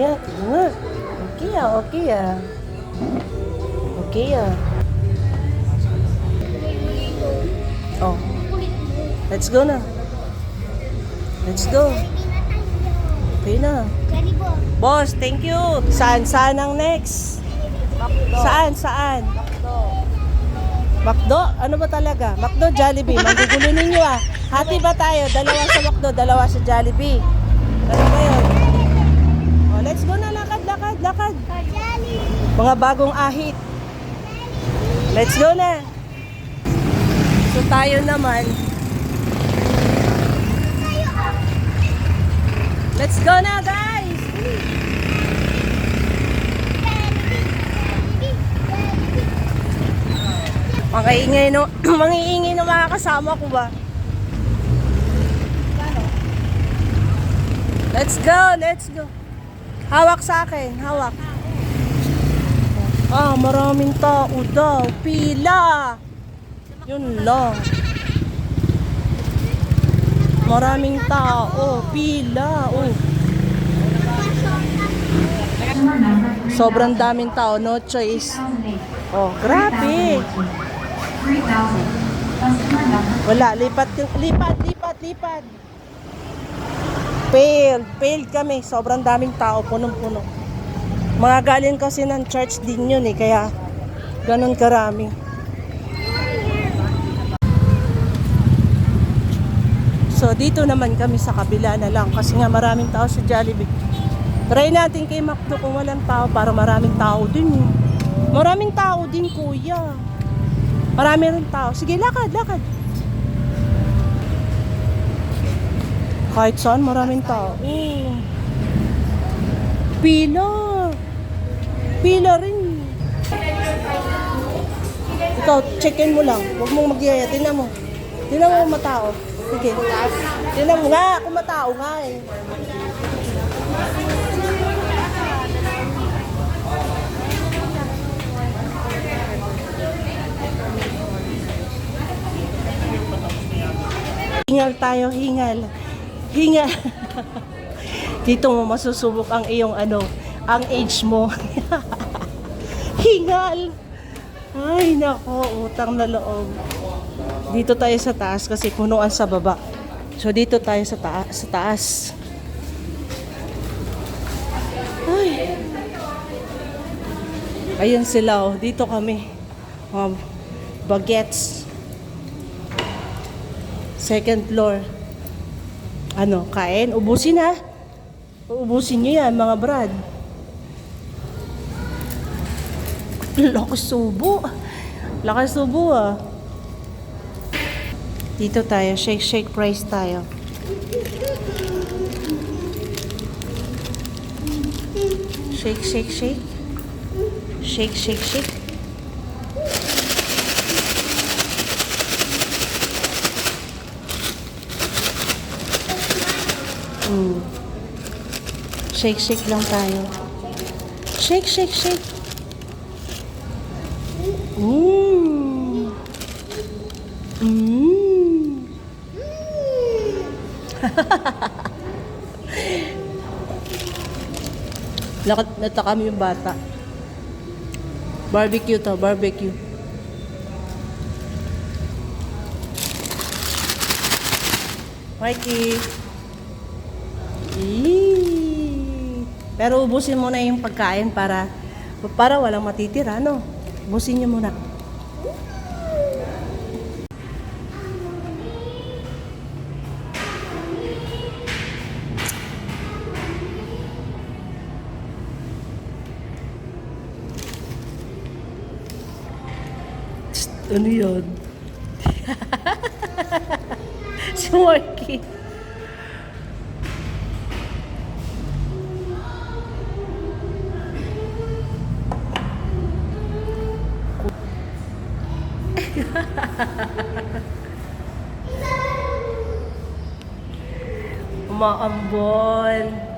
nga, sige nga. Okay ah, okay ah. Okay ah. Oh. Let's go na. Let's go. Okay na. Boss, thank you. Saan ang next? Saan? McDo? Ano ba talaga? McDo, Jollibee. Magugulo ninyo ah. Hati ba tayo? Dalawa sa McDo, dalawa sa Jollibee. Ano ba yun? Oh, let's go na. Lakad. Mga bagong ahit. Let's go na. So tayo naman. Let's go na, guys! Mangiingay no mga kasama ko ba? Let's go. Hawak sa akin, hawak. Ah, maraming tao daw. Pila. Yun lang. Maraming tao. Pila. Oh. Sobrang daming tao. No choice. Oh, grabe. Wala. Lipat. Failed kami. Sobrang daming tao. Punong-puno. Mga galing kasi ng church din yun eh. Kaya ganun karami. So dito naman kami sa kabila na lang. Kasi nga maraming tao sa Jollibee. Try natin kay McDo kung walang tao. Para maraming tao din eh. Maraming tao din kuya. Marami rin tao. Sige, lakad. Kahit saan, maraming tao. Oh. Pila rin. Ikaw, check-in mo lang. Huwag mong magyaya. Tingnan mo matao. Sige. Tingnan mo nga kung matao nga eh. Hingal tayo, hingal. Dito mo masusubok ang iyong ang age mo. Hingal. Ay nako, utang na loob. Dito tayo sa taas kasi punuan sa baba. So dito tayo sa taas. Ay. Ayun sila oh, dito kami. Bagets. Second floor. Kain? Ubusin ha? Ubusin nyo yan, mga brad. Lakas subo ah. Dito tayo, shake price tayo. Shake. Shake lang tayo. Shake. Natakam yung bata. Barbecue. Mikey. Pero ubusin mo na yung pagkain para walang matitira, no? Ubusin niyo muna. Ano yun? Si Marky. Umaambon.